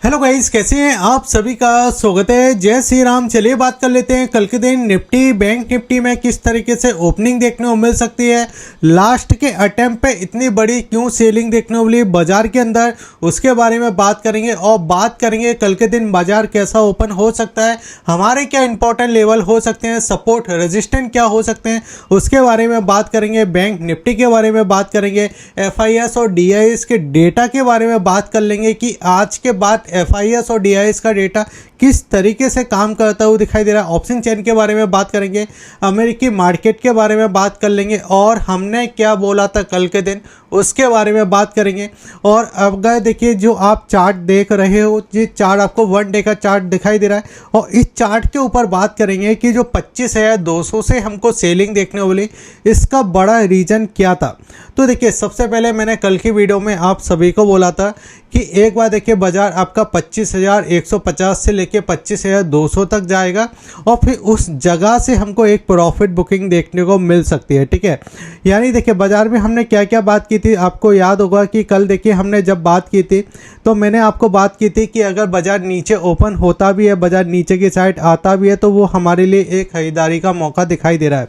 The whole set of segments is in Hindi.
हेलो गाइस, कैसे हैं आप? सभी का स्वागत है। जय श्री राम। चलिए बात कर लेते हैं कल के दिन निफ्टी बैंक निफ्टी में किस तरीके से ओपनिंग देखने को मिल सकती है। लास्ट के अटेम्प्ट पे इतनी बड़ी क्यों सेलिंग देखने को मिली बाजार के अंदर, उसके बारे में बात करेंगे। और बात करेंगे कल के दिन बाजार कैसा ओपन हो सकता है, हमारे क्या इंपॉर्टेंट लेवल हो सकते हैं, सपोर्ट रेजिस्टेंट क्या हो सकते हैं, उसके बारे में बात करेंगे। बैंक निफ्टी के बारे में बात करेंगे। FIS और DIS के डेटा के बारे में बात कर लेंगे कि आज के बाद FIS और DIS का डेटा किस तरीके से काम करता हुआ दिखाई दे रहा है। ऑप्शन चेन के बारे में बात करेंगे। अमेरिकी मार्केट के बारे में बात कर लेंगे और हमने क्या बोला था कल के दिन उसके बारे में बात करेंगे। और अगर देखिए जो आप चार्ट देख रहे हो, ये चार्ट आपको 1 डे का चार्ट दिखाई दे रहा है और इस चार्ट के ऊपर बात करेंगे कि जो 25,200 से हमको सेलिंग देखने को मिली, इसका बड़ा रीज़न क्या था। तो देखिए सबसे पहले मैंने कल की वीडियो में आप सभी को बोला था कि एक बार देखिए बाजार आपका 25,150 से लेके 25,200 तक जाएगा और फिर उस जगह से हमको एक प्रॉफिट बुकिंग देखने को मिल सकती है। ठीक है, यानी देखिए बाजार में हमने क्या क्या बात की थी, आपको याद होगा कि कल देखिए हमने जब बात की थी तो मैंने आपको बात की थी कि अगर बाजार नीचे ओपन होता भी है, बाजार नीचे की साइड आता भी है, तो वो हमारे लिए एक खरीदारी का मौका दिखाई दे रहा है।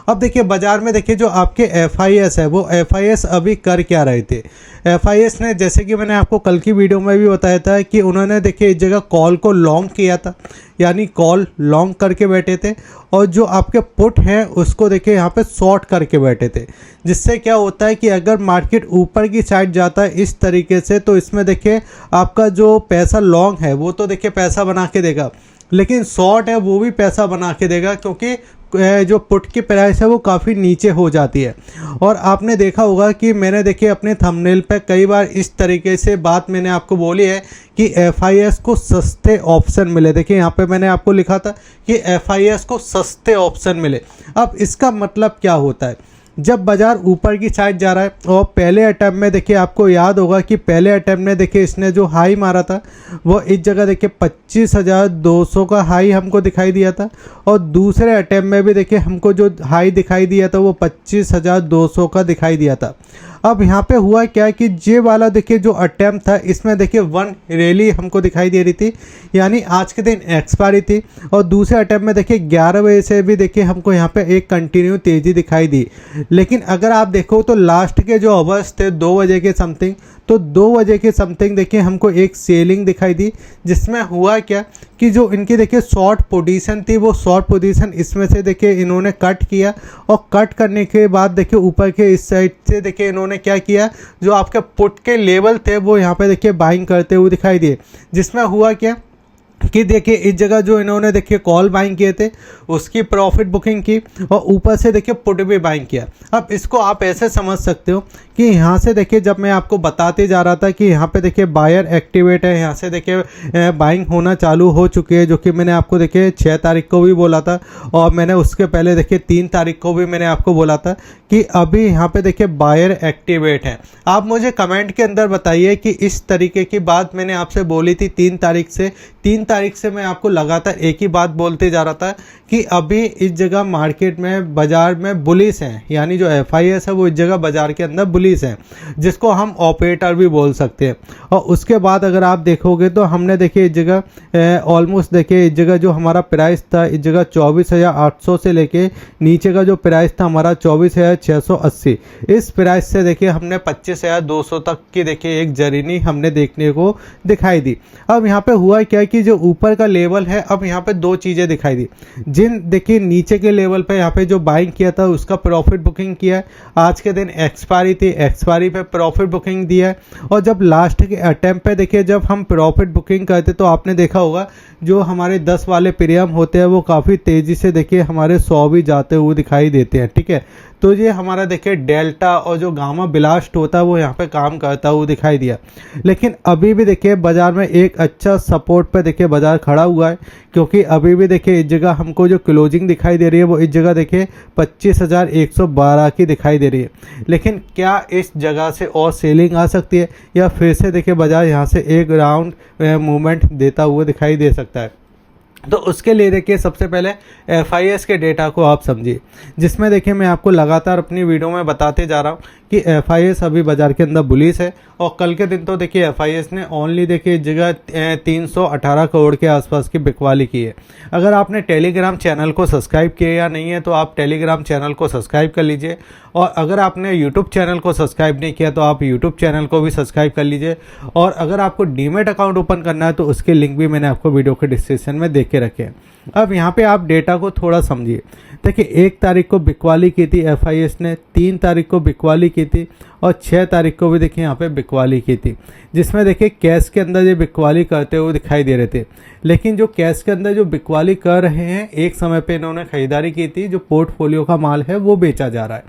अब देखिए बाजार में देखिए जो आपके FIS है, वो FIS अभी कर क्या रहे थे। FIS ने, जैसे कि मैंने आपको कल की वीडियो में भी बताया था, कि उन्होंने देखिए इस जगह कॉल को लॉन्ग किया था, यानी कॉल लॉन्ग करके बैठे थे और जो आपके पुट हैं उसको देखिए यहाँ पे शॉर्ट करके बैठे थे। जिससे क्या होता है कि अगर मार्केट ऊपर की साइड जाता है इस तरीके से, तो इसमें देखिए आपका जो पैसा लॉन्ग है वो तो देखिए पैसा बना के देगा, लेकिन शॉर्ट है वो भी पैसा बना के देगा, क्योंकि जो पुट की प्राइस है वो काफ़ी नीचे हो जाती है। और आपने देखा होगा कि मैंने देखिए अपने थंबनेल पे कई बार इस तरीके से बात मैंने आपको बोली है कि FIS को सस्ते ऑप्शन मिले। देखिए यहाँ पे मैंने आपको लिखा था कि FIS को सस्ते ऑप्शन मिले। अब इसका मतलब क्या होता है, जब बाजार ऊपर की साइड जा रहा है और पहले अटैम्प्ट में देखिए आपको याद होगा कि पहले अटैम्प्ट में देखिए इसने जो हाई मारा था वो इस जगह देखिए 25,200 का हाई हमको दिखाई दिया था और दूसरे अटैम्प्ट में भी देखिए हमको जो हाई दिखाई दिया था वो 25,200 का दिखाई दिया था। अब यहाँ पे हुआ क्या कि ये वाला देखिए जो अटैम्प्ट था इसमें देखिए 1 रैली हमको दिखाई दे रही थी, यानी आज के दिन एक्सपायरी थी। और दूसरे अटैम्प्ट में देखिए 11 बजे से भी देखिए हमको यहाँ पे एक कंटिन्यू तेज़ी दिखाई दी। लेकिन अगर आप देखो तो लास्ट के जो आवर्स थे 2 बजे के समथिंग, तो 2 बजे के समथिंग देखिए हमको एक सेलिंग दिखाई दी, जिसमें हुआ क्या कि जो इनकी देखिए शॉर्ट पोजीशन थी वो शॉर्ट पोजीशन इसमें से देखिए इन्होंने कट किया और कट करने के बाद देखिए ऊपर के इस साइड से देखिए इन्होंने क्या किया, जो आपके पुट के लेवल थे वो यहाँ पे देखिए बाइंग करते हुए दिखाई दिए। जिसमें हुआ क्या कि देखिए इस जगह जो इन्होंने देखिए कॉल बाइंग किए थे उसकी प्रॉफिट बुकिंग की और ऊपर से देखिए पुट भी बाइंग किया। अब इसको आप ऐसे समझ सकते हो कि यहाँ से देखिए जब मैं आपको बताते जा रहा था कि यहाँ पे देखिए बायर एक्टिवेट है, यहाँ से देखिए बाइंग होना चालू हो चुकी है, जो कि मैंने आपको देखिए 6 तारीख को भी बोला था और मैंने उसके पहले देखिए 3 तारीख को भी मैंने आपको बोला था कि अभी यहाँ पे देखिए बायर एक्टिवेट है। आप मुझे कमेंट के अंदर बताइए कि इस तरीके की बात मैंने आपसे बोली थी 3 तारीख से मैं आपको लगातार एक ही बात बोलते जा रहा था कि अभी इस जगह मार्केट में बाजार में बुलिश हैं, यानी जो FIS है वो इस जगह बाजार के अंदर बुलिश हैं, जिसको हम ऑपरेटर भी बोल सकते हैं। और उसके बाद अगर आप देखोगे तो हमने देखिए इस जगह ऑलमोस्ट देखिए इस जगह जो हमारा प्राइस था इस जगह 24,800 से लेके नीचे का जो प्राइस था हमारा 24,680, इस प्राइस से देखिए हमने 25,200 तक की देखिए एक जर्नी हमने देखने को दिखाई दी। अब यहाँ पे हुआ क्या कि जो ऊपर का लेवल है, अब यहाँ पे 2 चीज़ें दिखाई दी। जिन देखिए नीचे के लेवल पे यहाँ पे जो बाइंग किया था उसका प्रॉफिट बुकिंग किया है, आज के दिन एक्सपायरी थी, एक्सपायरी पे प्रॉफिट बुकिंग दिया है। और जब लास्ट के अटेम्प्ट पे देखिए जब हम प्रॉफिट बुकिंग करते तो आपने देखा होगा जो हमारे 10 वाले प्रीमियम होते हैं वो काफ़ी तेज़ी से देखिए हमारे 100 भी जाते हुए दिखाई देते हैं। ठीक है, तो ये हमारा देखिए डेल्टा और जो गामा ब्लास्ट होता है वो यहाँ पे काम करता हुआ दिखाई दिया। लेकिन अभी भी देखिए बाजार में एक अच्छा सपोर्ट पे देखिए बाजार खड़ा हुआ है, क्योंकि अभी भी देखिए इस जगह हमको जो क्लोजिंग दिखाई दे रही है वो इस जगह देखिए 25,112 की दिखाई दे रही है। लेकिन क्या इस जगह से और सेलिंग आ सकती है या फिर से देखिए बाजार यहाँ से एक राउंड मूवमेंट देता हुआ दिखाई दे सकता है। तो उसके लिए देखिए सबसे पहले FIS के डेटा को आप समझिए, जिसमें देखिए मैं आपको लगातार अपनी वीडियो में बताते जा रहा हूँ कि FIS अभी बाज़ार के अंदर बुलिश है। और कल के दिन तो देखिए FIS ने ओनली देखिए जगह 318 करोड़ के आसपास की बिकवाली की है। अगर आपने टेलीग्राम चैनल को सब्सक्राइब किया या नहीं है तो आप टेलीग्राम चैनल को सब्सक्राइब कर लीजिए, और अगर आपने यूट्यूब चैनल को सब्सक्राइब नहीं किया तो आप यूट्यूब चैनल को भी सब्सक्राइब कर लीजिए। और अगर आपको डीमैट अकाउंट ओपन करना है तो उसके लिंक भी मैंने आपको वीडियो के डिस्क्रिप्शन में देख के रखे हैं। अब यहाँ पे आप डेटा को थोड़ा समझिए। देखिए 1 तारीख को बिकवाली की थी FIS ने, 3 तारीख को बिकवाली की थी, और 6 तारीख को भी देखिए यहाँ पे बिकवाली की थी, जिसमें देखिए कैश के अंदर ये बिकवाली करते हुए दिखाई दे रहे थे। लेकिन जो कैश के अंदर जो बिकवाली कर रहे हैं, एक समय पे इन्होंने खरीदारी की थी, जो पोर्टफोलियो का माल है वो बेचा जा रहा है।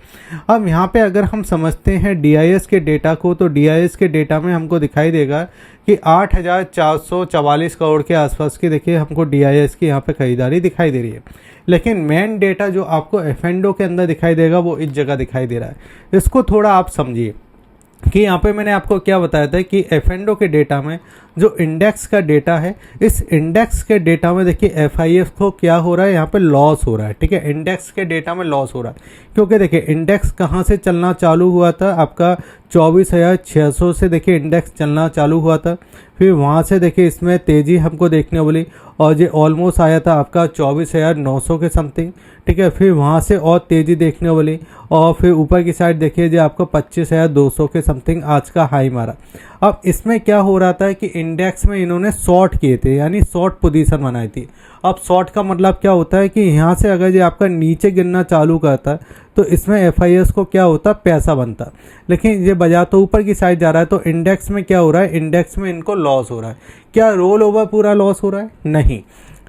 अब यहाँ पे अगर हम समझते हैं DIS के डेटा को, तो DIS के डेटा में हमको दिखाई देगा कि 8,444 करोड़ के आसपास की देखिए हमको DIS की यहाँ पे खरीदारी दिखाई दे रही है। लेकिन मेन डेटा जो आपको F&O के अंदर दिखाई देगा वो इस जगह दिखाई दे रहा है। इसको थोड़ा आप समझिए कि यहाँ पे मैंने आपको क्या बताया था कि F&O के डेटा में जो इंडेक्स का डेटा है, इस इंडेक्स के डेटा में देखिए FIS को क्या हो रहा है, यहाँ पे लॉस हो रहा है। ठीक है, इंडेक्स के डेटा में लॉस हो रहा है, क्योंकि देखिए इंडेक्स कहाँ से चलना चालू हुआ था, आपका 24,600 से देखिए इंडेक्स चलना चालू हुआ था। फिर वहाँ से देखिए इसमें तेज़ी हमको देखने वाली, और ये ऑलमोस्ट आया था आपका 24,900 के समथिंग। ठीक है, फिर वहाँ से और तेज़ी देखने वाली, और फिर ऊपर की साइड देखिए जो आपको 25,200 के समथिंग आज का हाई मारा। अब इसमें क्या हो रहा था कि इंडेक्स में इन्होंने शॉर्ट किए थे, यानी शॉर्ट पोजीशन बनाई थी। अब शॉर्ट का मतलब क्या होता है कि यहाँ से अगर ये आपका नीचे गिरना चालू करता है तो इसमें FIS को क्या होता, पैसा बनता। लेकिन ये बाजार तो ऊपर की साइड जा रहा है, तो इंडेक्स में क्या हो रहा है, इंडेक्स में इनको लॉस हो रहा है। क्या रोल ओवर पूरा लॉस हो रहा है? नहीं।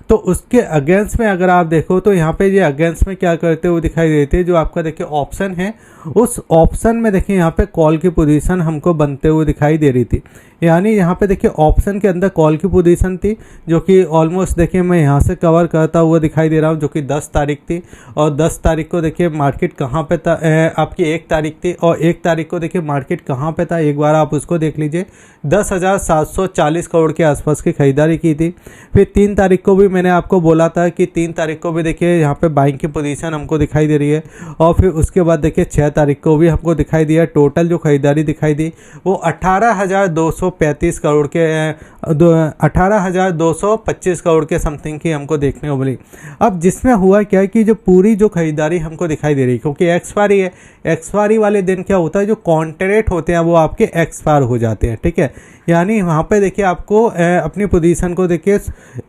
तो उसके अगेंस्ट में अगर आप देखो तो यहाँ पे ये अगेंस्ट में क्या करते हुए दिखाई देते हैं, जो आपका देखिए ऑप्शन है, उस ऑप्शन में देखिए यहाँ पे कॉल की पोजीशन हमको बनते हुए दिखाई दे रही थी। यानी यहाँ पे देखिए ऑप्शन के अंदर कॉल की पोजीशन थी, जो कि ऑलमोस्ट देखिए मैं यहाँ से कवर करता हुआ दिखाई दे रहा हूँ, जो कि 10 तारीख थी। और 10 तारीख को देखिए मार्केट कहाँ पे था, आपकी 1 तारीख थी, और 1 तारीख को देखिए मार्केट कहाँ पे था, एक बार आप उसको देख लीजिए। 10,740 करोड़ के आसपास की खरीदारी की थी। फिर 3 तारीख को भी मैंने आपको बोला था कि 3 तारीख को भी देखिए यहाँ पे बाइंग की पोजीशन हमको दिखाई दे रही है। और फिर उसके बाद देखिए 6 तारीख को भी हमको दिखाई दिया। टोटल जो खरीदारी दिखाई दी वो 18,235 करोड़ के 18,225 करोड़ के समथिंग की हमको देखने को मिली। अब जिसमें हुआ क्या है कि जो पूरी जो खरीदारी हमको दिखाई दे रही है, क्योंकि एक्सपायरी है, एक्सपायरी वाले दिन क्या होता है, जो कॉन्ट्रैक्ट होते हैं वो आपके एक्सपायर हो जाते हैं। ठीक है, यानी वहाँ पे देखिए आपको अपनी पोजीशन को देखिए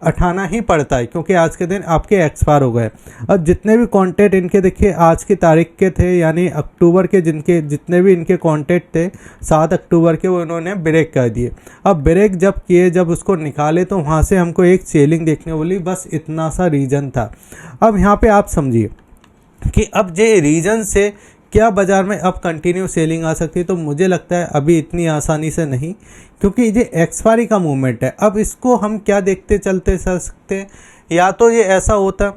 उठाना ही पड़ता है, क्योंकि आज के दिन आपके एक्सपायर हो गए। अब जितने भी कॉन्ट्रैक्ट इनके देखिए आज की तारीख के थे, यानी अक्टूबर के जितने भी इनके कॉन्ट्रैक्ट थे 7 अक्टूबर के, वो इन्होंने ब्रेक कर दिए। अब ब्रेक जब किए, जब उसको निकाले तो वहाँ से हमको एक सेलिंग देखने वाली, बस इतना सा रीज़न था। अब यहाँ पे आप समझिए कि अब ये रीज़न से क्या बाज़ार में अब कंटिन्यू सेलिंग आ सकती है, तो मुझे लगता है अभी इतनी आसानी से नहीं, क्योंकि ये एक्सपायरी का मूवमेंट है। अब इसको हम क्या देखते चलते चल सकते हैं, या तो ये ऐसा होता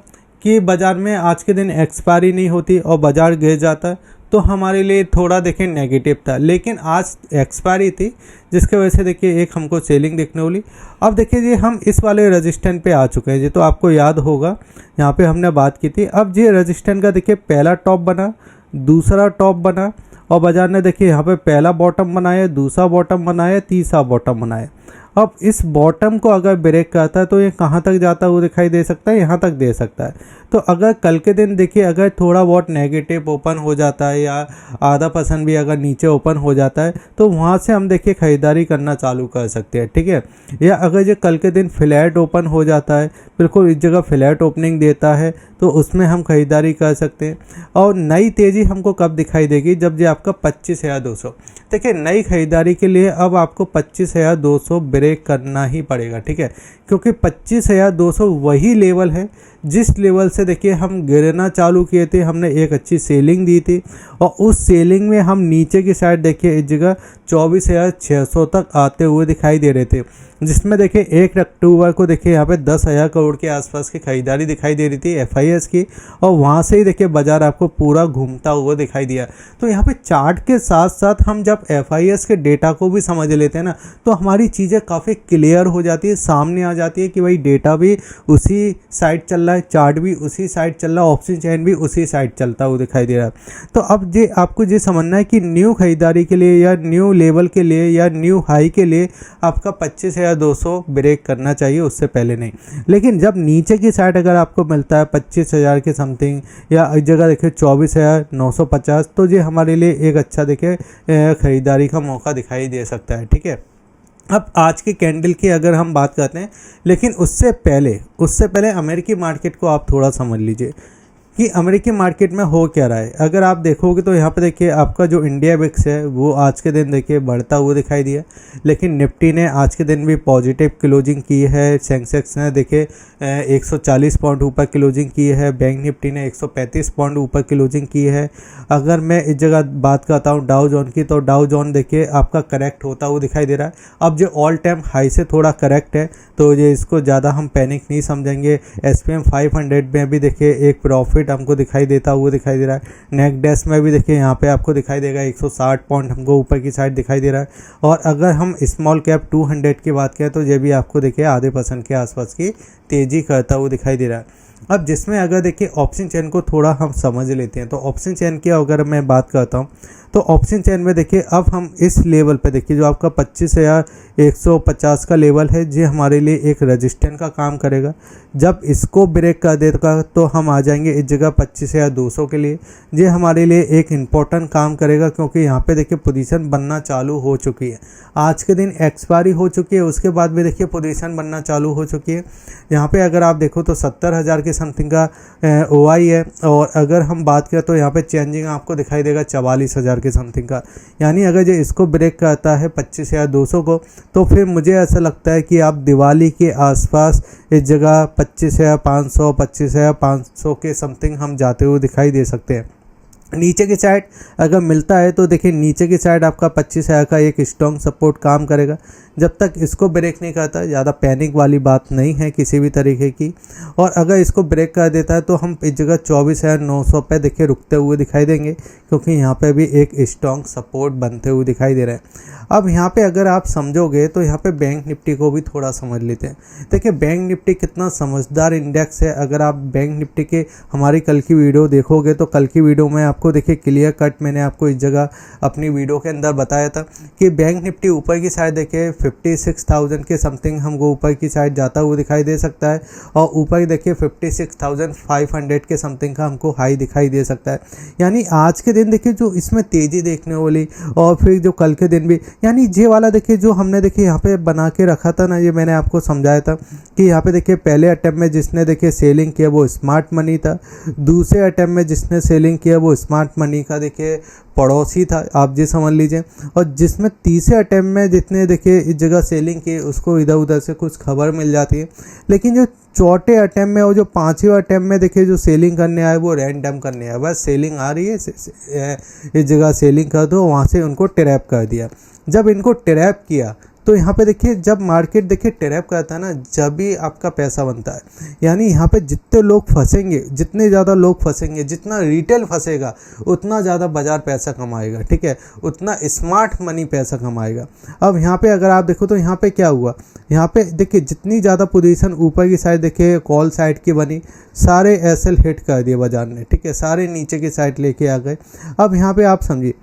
कि बाज़ार में आज के दिन एक्सपायरी नहीं होती और बाज़ार गिर जाता, तो हमारे लिए थोड़ा देखिए नेगेटिव था। लेकिन आज एक्सपायरी थी, जिसके वजह से देखिए एक हमको सेलिंग देखने वाली। अब देखिए ये हम इस वाले रजिस्टेंस पे आ चुके हैं, ये तो आपको याद होगा, यहाँ पे हमने बात की थी। अब ये रजिस्टेंस का देखिए पहला टॉप बना, दूसरा टॉप बना, और बाजार ने देखिए यहाँ पे पहला बॉटम बनाया, दूसरा बॉटम बनाया, तीसरा बॉटम बनाया। अब इस बॉटम को अगर ब्रेक करता है तो ये कहाँ तक जाता है वो दिखाई दे सकता है, यहाँ तक दे सकता है। तो अगर कल के दिन देखिए अगर थोड़ा बहुत नेगेटिव ओपन हो जाता है, या आधा % भी अगर नीचे ओपन हो जाता है, तो वहाँ से हम देखिए ख़रीदारी करना चालू कर सकते हैं। ठीक है, या अगर ये कल के दिन फ्लैट ओपन हो जाता है, बिल्कुल इस जगह फ्लैट ओपनिंग देता है, तो उसमें हम ख़रीदारी कर सकते हैं। और नई तेज़ी हमको कब दिखाई देगी, जब ये आपका 25,200, देखिए नई खरीदारी के लिए अब आपको 25,200 ब्रेक करना ही पड़ेगा। ठीक है, क्योंकि 25,200 वही लेवल है जिस लेवल से देखिए हम गिरना चालू किए थे। हमने एक अच्छी सेलिंग दी थी, और उस सेलिंग में हम नीचे की साइड देखिए इस जगह 24,600 तक आते हुए दिखाई दे रहे थे, जिसमें देखिए 1 अक्टूबर को देखिए यहाँ पे 10,000 करोड़ के आसपास की खरीदारी दिखाई दे रही थी FIS की, और वहाँ से ही देखिए बाजार आपको पूरा घूमता हुआ दिखाई दिया। तो यहाँ पे चार्ट के साथ साथ हम जब FIS के डेटा को भी समझ लेते हैं ना, तो हमारी चीज़ें काफ़ी क्लियर हो जाती है, सामने आ जाती है कि भाई डेटा भी उसी साइड चल रहा है, चार्ट भी उसी साइड चल रहा है, ऑप्शन चेन भी उसी साइड चलता हुआ दिखाई दे रहा है। तो अब ये आपको ये समझना है कि न्यू खरीदारी के लिए या न्यू लेवल के लिए या न्यू हाई के लिए आपका 25,200 ब्रेक करना चाहिए, उससे पहले नहीं। लेकिन जब नीचे की साइड अगर आपको मिलता है 25,000 के समथिंग या एक जगह देखिए 24,950, तो ये हमारे लिए एक अच्छा देखिए ख़रीदारी का मौका दिखाई दे सकता है। ठीक है, अब आज के कैंडल की अगर हम बात करते हैं, लेकिन उससे पहले अमेरिकी मार्केट को आप थोड़ा समझ लीजिए कि अमेरिकी मार्केट में हो क्या रहा है। अगर आप देखोगे तो यहाँ पे देखिए आपका जो इंडिया विक्स है वो आज के दिन देखिए बढ़ता हुआ दिखाई दिया, लेकिन निफ्टी ने आज के दिन भी पॉजिटिव क्लोजिंग की है। सेंसेक्स ने देखिए 140 पॉइंट ऊपर क्लोजिंग की है, बैंक निफ्टी ने 135 पॉइंट ऊपर क्लोजिंग की है। अगर मैं इस जगह बात करता हूँ डाउ जोन की, तो डाउ जोन देखिए आपका करेक्ट होता हुआ दिखाई दे रहा है। अब जो ऑल टाइम हाई से थोड़ा करेक्ट है, तो ये इसको ज़्यादा हम पैनिक नहीं समझेंगे। SPM 500 में भी देखिए एक प्रॉफिट हमको दिखाई देता हुआ दिखाई दे रहा है। नेक डेस्क में भी देखिए यहाँ पे आपको दिखाई देगा 160 पॉइंट हमको ऊपर की साइड दिखाई दे रहा है। और अगर हम स्मॉल कैप 200 की बात करें तो ये भी आपको देखिए आधे % के आसपास की तेज़ी करता हुआ दिखाई दे रहा है। अब जिसमें अगर देखिए ऑप्शन चेन को थोड़ा हम समझ लेते हैं, तो ऑप्शन चेन की अगर मैं बात करता हूँ तो ऑप्शन चेन में देखिए अब हम इस लेवल पे देखिए जो आपका 25,150 का लेवल है, ये हमारे लिए एक रजिस्टेंस का काम करेगा। जब इसको ब्रेक कर देगा तो हम आ जाएंगे इस जगह 25,200 के लिए। ये हमारे लिए एक इम्पोर्टेंट काम करेगा, क्योंकि यहाँ पे देखिए पोजीशन बनना चालू हो चुकी है। आज के दिन एक्सपायरी हो चुकी है, उसके बाद भी देखिए पोजीशन बनना चालू हो चुकी है। यहाँ पे अगर आप देखो तो 70,000 के समथिंग का OI है, और अगर हम बात करें तो यहाँ पे चेंजिंग आपको दिखाई देगा 44,000 के समथिंग का। यानी अगर ये इसको ब्रेक करता है 25,200 को, तो फिर मुझे ऐसा लगता है कि आप दिवाली के आसपास इस जगह 25,500 25,500 के समथिंग हम जाते हुए दिखाई दे सकते हैं। नीचे की साइड अगर मिलता है तो देखिए नीचे की साइड आपका 25,000 का एक स्ट्रॉन्ग सपोर्ट काम करेगा। जब तक इसको ब्रेक नहीं करता, ज़्यादा पैनिक वाली बात नहीं है किसी भी तरीके की। और अगर इसको ब्रेक कर देता है तो हम इस जगह 24,900 पे देखिए रुकते हुए दिखाई देंगे, क्योंकि यहाँ पे भी एक स्ट्रॉन्ग सपोर्ट बनते हुए दिखाई दे रहे हैं। अब यहाँ पे अगर आप समझोगे तो यहाँ पे बैंक निफ्टी को भी थोड़ा समझ लेते हैं। देखिए बैंक निफ्टी कितना समझदार इंडेक्स है। अगर आप बैंक निफ्टी के हमारी कल की वीडियो देखोगे तो कल की वीडियो में आपको देखिए क्लियर कट मैंने आपको इस जगह अपनी वीडियो के अंदर बताया था कि बैंक निफ्टी ऊपर की साइड देखिए 56,000 के समथिंग हमको ऊपर की साइड जाता हुआ दिखाई दे सकता है, और ऊपर देखिए 56,500 के समथिंग का हमको हाई दिखाई दे सकता है। यानी आज के दिन देखिए जो इसमें तेज़ी देखने वाली, और फिर जो कल के दिन भी, यानी ये वाला देखिए जो हमने देखिए यहाँ पे बना के रखा था ना, ये मैंने आपको समझाया था कि यहाँ पे देखिए पहले अटैम्प्ट में जिसने देखिए सेलिंग किया वो स्मार्ट मनी था, दूसरे अटैम्प्ट में जिसने सेलिंग किया वो स्मार्ट मनी का देखिए पड़ोसी था, आप ये समझ लीजिए। और जिसमें तीसरे अटैम्प्ट में जितने देखिए इस जगह सेलिंग की उसको इधर उधर से कुछ खबर मिल जाती है, लेकिन जो चौथे अटैम्प्ट में और जो पांचवें अटैम्प्ट में देखिए जो सेलिंग करने आए वो रैंडम करने आए, बस सेलिंग आ रही है इस जगह सेलिंग कर दो, वहाँ से उनको ट्रैप कर दिया। जब इनको ट्रैप किया तो यहाँ पे देखिए जब मार्केट देखिए ट्रैप करता है ना, जब भी आपका पैसा बनता है। यानी यहाँ पे जितने लोग फंसेंगे, जितने ज़्यादा लोग फंसेंगे, जितना रिटेल फंसेगा उतना ज़्यादा बाजार पैसा कमाएगा, ठीक है, उतना स्मार्ट मनी पैसा कमाएगा। अब यहाँ पे अगर आप देखो तो यहाँ पे क्या हुआ, यहाँ पे देखिए जितनी ज़्यादा पोजीशन ऊपर की साइड देखिए कॉल साइड की बनी, सारे एसएल हिट कर दिए बाजार ने, ठीक है, सारे नीचे की साइड लेके आ गए। अब यहाँ पे आप समझिए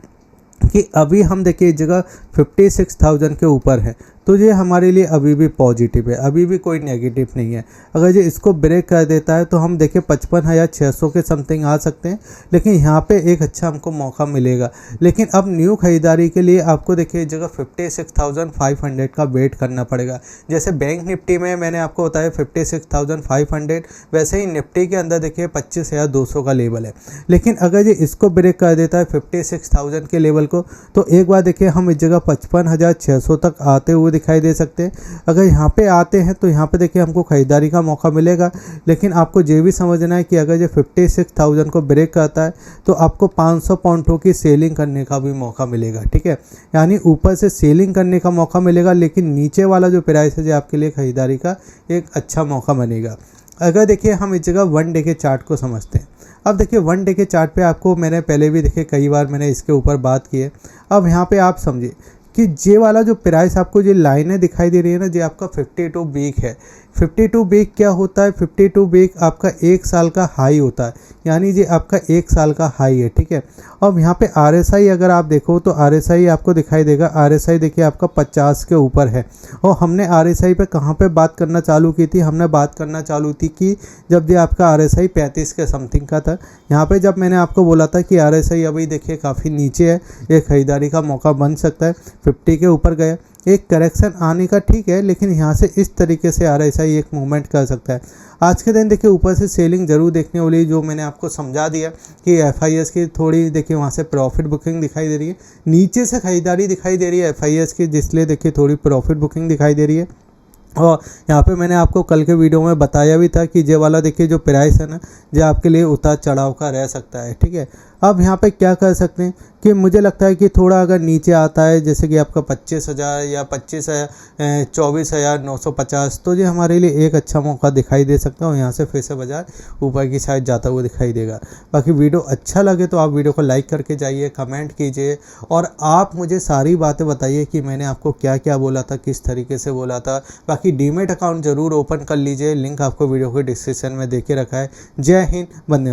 कि अभी हम देखिए इस जगह 56,000 के ऊपर है, तो ये हमारे लिए अभी भी पॉजिटिव है, अभी भी कोई नेगेटिव नहीं है। अगर ये इसको ब्रेक कर देता है तो हम देखिए 55,600 के समथिंग आ सकते हैं, लेकिन यहाँ पे एक अच्छा हमको मौका मिलेगा। लेकिन अब न्यू खरीदारी के लिए आपको देखिए इस जगह 56,500 का वेट करना पड़ेगा। जैसे बैंक निफ्टी में मैंने आपको बताया 56,500, वैसे ही निफ्टी के अंदर देखिए 25,200 का लेवल है। लेकिन अगर ये इसको ब्रेक कर देता है 56,000 के लेवल को, तो एक बार देखिए हम इस जगह 55,600 तक आते हुए दिखाई दे सकते हैं। अगर यहाँ पे आते हैं तो यहाँ पे देखिए हमको खरीदारी का मौका मिलेगा। लेकिन आपको ये भी समझना है कि अगर ये 56,000 को ब्रेक करता है तो आपको 500 पॉइंटों की सेलिंग करने का भी मौका मिलेगा, ठीक है, यानी ऊपर से सेलिंग करने का मौका मिलेगा, लेकिन नीचे वाला जो प्राइस है जो आपके लिए खरीदारी का एक अच्छा मौका बनेगा। अगर देखिए हम इस जगह 1 डे के चार्ट को समझते हैं। अब देखिए 1 डे के चार्ट पे आपको मैंने पहले भी देखिए कई बार मैंने इसके ऊपर बात की है। अब यहाँ पे आप समझिए कि ये वाला जो प्राइस आपको जो लाइनें दिखाई दे रही है ना, ये आपका 52 वीक है। 52 वीक क्या होता है? 52 वीक आपका 1 साल का हाई होता है, यानी ये आपका 1 साल का हाई है, ठीक है। अब यहाँ पे RSI अगर आप देखो तो RSI आपको दिखाई देगा। RSI देखिए आपका 50 के ऊपर है। और हमने RSI पे कहाँ पे बात करना चालू की थी? हमने बात करना चालू थी कि जब ये आपका RSI 35 के समथिंग का था। यहाँ पे जब मैंने आपको बोला था कि RSI अभी देखिए काफ़ी नीचे है, ये खरीदारी का मौका बन सकता है। 50 के ऊपर गया, एक करेक्शन आने का ठीक है, लेकिन यहाँ से इस तरीके से RSI एक मूवमेंट कर सकता है। आज के दिन देखिए ऊपर से सेलिंग जरूर देखने वाली, जो मैंने आपको समझा दिया कि FIS की थोड़ी देखिए वहाँ से प्रॉफिट बुकिंग दिखाई दे रही है, नीचे से खरीदारी दिखाई दे रही है FIS की, जिसलिए देखिए थोड़ी प्रॉफिट बुकिंग दिखाई दे रही है। और यहाँ पे मैंने आपको कल के वीडियो में बताया भी था कि ये वाला देखिए जो प्राइस है ना, ये आपके लिए उतार चढ़ाव का रह सकता है, ठीक है। अब यहाँ पे क्या कर सकते हैं कि मुझे लगता है कि थोड़ा अगर नीचे आता है, जैसे कि आपका 25,000 या 24,950, तो ये हमारे लिए एक अच्छा मौका दिखाई दे सकता है और यहाँ से फिर से बाजार ऊपर की साइड जाता हुआ दिखाई देगा। बाकी वीडियो अच्छा लगे तो आप वीडियो को लाइक करके जाइए, कमेंट कीजिए और आप मुझे सारी बातें बताइए कि मैंने आपको क्या क्या बोला था, किस तरीके से बोला था। बाकी डीमैट अकाउंट ज़रूर ओपन कर लीजिए, लिंक आपको वीडियो के डिस्क्रिप्शन में दे के रखा है। जय हिंद, वंदे।